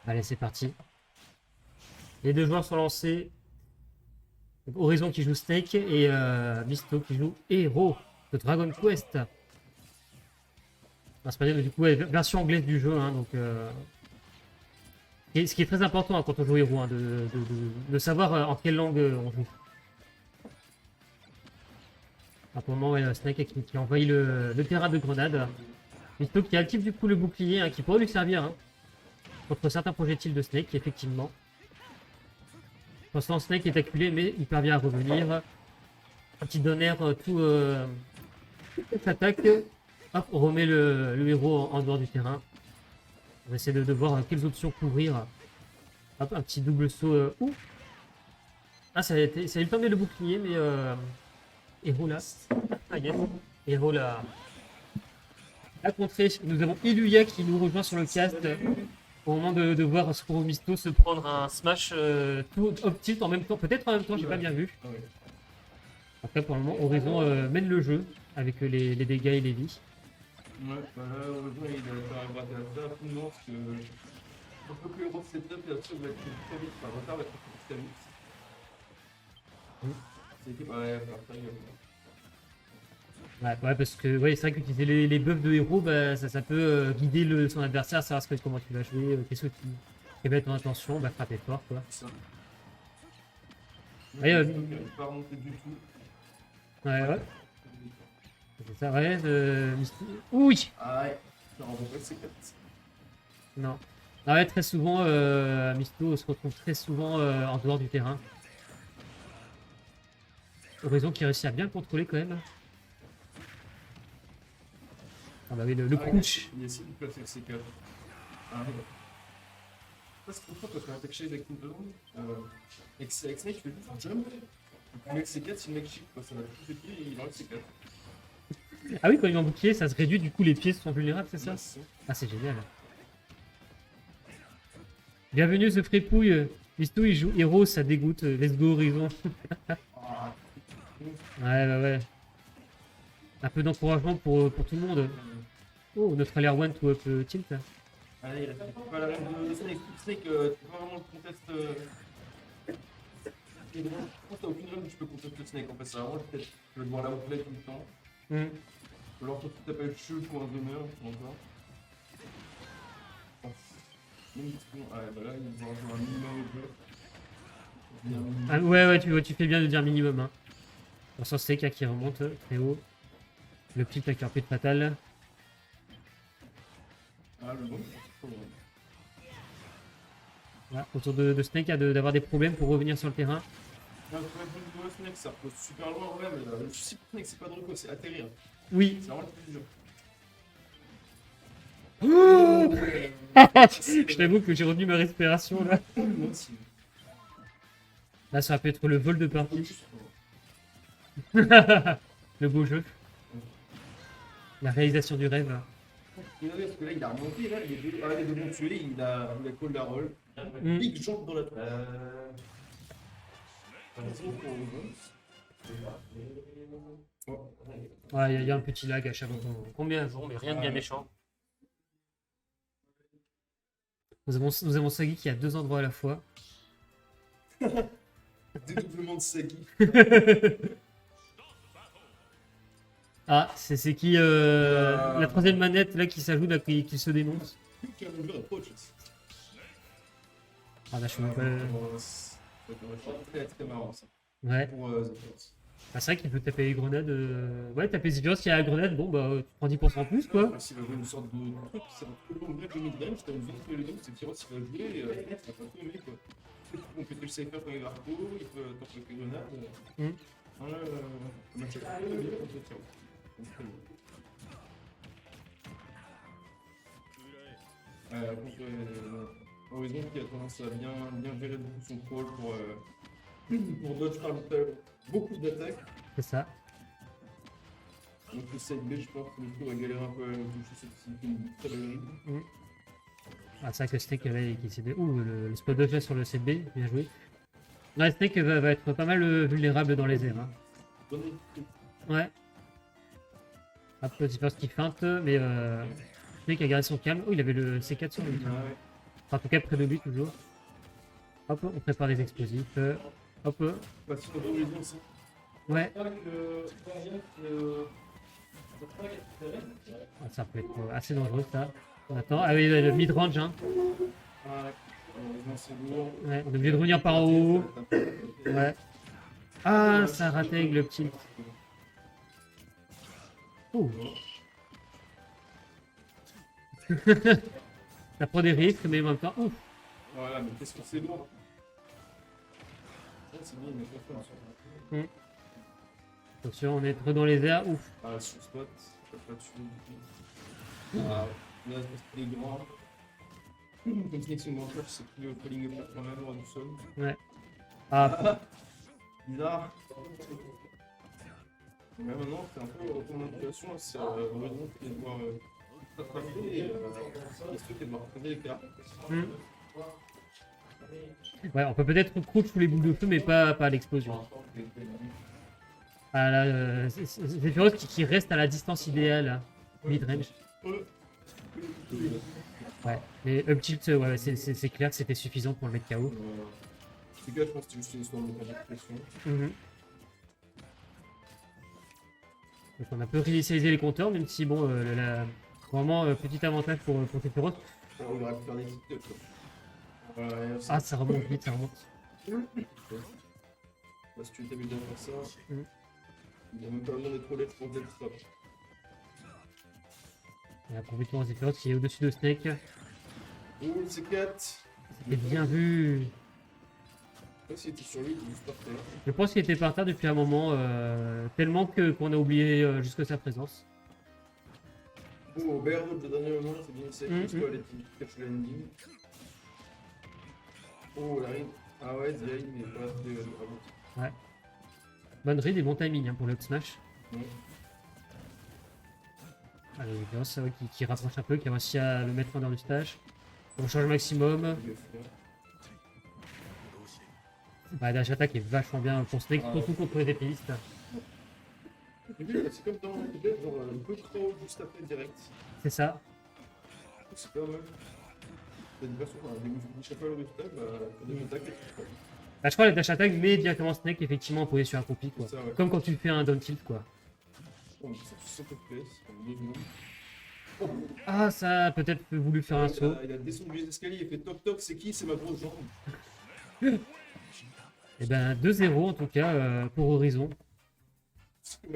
Allez, c'est parti. Les deux joueurs sont lancés. Donc, Horizon qui joue Snake et Misto qui joue Hero de Dragon Quest. Non, c'est pas du coup, ouais, version anglaise du jeu. Hein, donc, et ce qui est très important hein, quand on joue Hero, hein, de savoir en quelle langue on joue. Alors, pour le moment, ouais, Snake qui envahit le terrain de grenade. Misto qui active du coup le bouclier hein, qui pourrait lui servir hein, contre certains projectiles de Snake, effectivement. Pour l'instant, Snake est acculé, mais il parvient à revenir. Un petit donner, toute l'attaque. Hop, on remet le héros en dehors du terrain. On essaie de voir quelles options couvrir. Hop, un petit double saut. Ouh. Ah, ça lui permet le bouclier, mais héros là. Ah, yes. Héros là. A contré. Nous avons Iluya qui nous rejoint sur le cast. Au moment de voir Skuro Misto se prendre un smash tout up tilt en même temps. Peut-être en même temps, j'ai pas bien vu. Après, pour le moment, Horizon mène le jeu avec les dégâts et les vies. Ouais, bah là, heureusement, il a fait un gratte à ça rapidement parce que un peu que le héros setup et après, on va être très vite. Enfin, retard va être très vite. C'était ouais, après, Ouais, parce que ouais, c'est vrai qu'utiliser les buffs de héros, bah, ça peut guider son adversaire, savoir comment tu vas jouer, qu'est-ce qui va être ton intention, bah, frapper fort quoi. c'est ça. Ouais, Il n'est pas remonté du tout. ouais. C'est ça, ouais. Oui. Ah ouais, ça renvoie pas C4. Non. Ah ouais, très souvent, Misto se retrouve très souvent en dehors du terrain. Horizon qui réussit à bien le contrôler quand même. Ah bah oui, le crunch. Il essaie de placer le C4. Ah ouais. Parce qu'une fois, quand tu as attaqué avec une seconde, avec Snake, tu fais juste un jump. Et puis le mec C4, si le mec chip, ça va tout pieds et il enlève C4. Ah oui, quand il est en bouclier, ça se réduit, du coup les pieds sont vulnérables, c'est ça? Ah, c'est génial. Bienvenue, ce fripouille. Misto, il joue héros, ça dégoûte. Let's go, Horizon. Ouais. Un peu d'encouragement pour tout le monde. Oh, notre alert one to up tilt. Allez, il reste pas la reine de Snake. Snake, tu peux pas vraiment le contest. Je pense que t'as aucune run où tu peux contester Snake en fait. C'est vraiment peut-être tu veux devoir la outplay tout le temps. Ou alors toi tu t'appelles Chute ou un demeure encore. Ouais, bah là il va jouer un minimum au jeu. Ah, ouais, tu fais bien de dire minimum. Hein. On sent Snake qui remonte très haut. Le petit avec un peu de fatal. Ah, le bon, Voilà, autour de Snake d'avoir des problèmes pour revenir sur le terrain. le problème de Snake, ça repose super loin, ouais, mais le souci pour Snake, c'est pas de recos, c'est atterrir. Oui. C'est vraiment le plus dur. Je t'avoue que j'ai retenu ma respiration là. Moi aussi. Là, ça va peut être le vol de partie. Le beau jeu. La réalisation du rêve. Regardez, parce que là, il a remonté, là, il est devant tuer, il a call la roll. Big jump dans la tête. Ouais, il y a un petit lag à chaque fois qu'on met à jour, mais rien de bien méchant. Nous avons Sagi qui a deux endroits à la fois. Dédoublement de Sagi. Ah, c'est qui la troisième manette là qui s'ajoute, là, qui se dénonce. Ah, là, je suis même pas. Très marrant ça. Ouais. Pour Ah, c'est vrai qu'il peut taper les grenades. Ouais, taper Zephyros qui a la grenade, bon bah tu prends 10% en plus quoi. S'il va jouer une sorte de truc, ça va tout le monde de mid-range, t'as une zone de c'est Zephyros il va jouer et ça va pas tout aimer quoi. On peut te le safer quand il va repo, il peut t'en faire une grenade. Voilà, le match est très bien contre Zephyros. Contre Horizon qui a tendance à bien gérer beaucoup son crawl pour dodge par beaucoup d'attaques. C'est ça. Donc le side B, je pense que le coup va galérer un peu à toucher cette très belle ligne. Ah, c'est vrai que Snake qui essaie de. Ouh, le spot dodge sur le CB, bien joué. Ouais, Snake va être pas mal vulnérable dans les airs. Hein. Ouais. Hop, petit first qui feinte, mais Snake a gardé son calme. Oh, il avait le C4 sur lui. Ah ouais. Enfin, en tout cas, près de lui, toujours. Hop, on prépare les explosifs. Hop. Bah, si on veut les ça. Ouais. Pas que Ah, ça peut être assez dangereux, ça. On attend. Ah oui, le mid-range, hein. ouais, c'est lourd. Ouais, on est obligé de revenir par en haut. Ouais. Ah, ça a raté avec le petit. Ouh. Ça prend des risques, mais en même temps, ouf. Voilà, mais qu'est-ce que c'est lourd. Ah, c'est bien, mais pas fort. Attention, on est trop dans les airs, ouf. Ah, sur spot, je peux pas tuer du tout. Ah, là, c'est des grands. Comme Snake Song Mentor, c'est pris le falling up quand même, hors du sol. Ouais. Ah, Bizarre. Mais maintenant, c'est un peu retour manipulation, c'est vraiment qui doit attraper et les trucs qui doivent reprendre les cartes. ouais, on peut peut-être crouch sous les boules de feu, mais pas à l'explosion. Ah là, c'est Sephiroth qui reste à la distance idéale, hein, mid-range. Ouais, mais up tilt, ouais, c'est clair que c'était suffisant pour le mettre KO. C'est que je pense que c'est juste une histoire de manipulation. Donc on a un peu réinitialisé les compteurs, même si bon, vraiment petit avantage pour Sephiroth. On aurait pu faire des TikTok. Voilà, Ah, ça remonte vite, ça remonte. Bah, si tu t'amuses bien à faire ça, Mm. il n'y a même pas besoin d'être honnête pour être stop. Et la profitons Sephiroth qui est au-dessus de Snake. Oh, le C4. C'était bien vu. Je sais pas s'il était sur lui ou juste par terre. Je pense qu'il était par terre depuis un moment, tellement qu'on a oublié jusque sa présence. Oh, Bear de dernier moment, c'est bien safe, parce qu'elle était catch landing. Oh, la reine. Ah ouais, Zay, mais pas de bravo. Ouais. Bonne read et bon timing hein, pour le up smash. Ouais. Allez, bien ça qui rapproche un peu, qui a réussi à le mettre en dehors du stage. On change maximum. Bah, dash attack est vachement bien pour Snake, surtout contre les épilistes. C'est comme dans le peut-être genre un peu trop juste après direct. C'est ça. C'est pas mal. T'as des versions, des chapeaux au résultat, bah, t'as des attaques et tout. Bah, je crois que la dash attack met directement Snake effectivement posé sur un copie quoi. C'est ça, ouais. Comme quand tu fais un down tilt quoi. Oh, ça FPS, en 2 secondes. Ah, ça a peut-être voulu faire un saut. Il a descendu les escaliers, il fait toc toc, c'est qui? C'est ma grosse jambe. Et ben 2-0 en tout cas pour Horizon.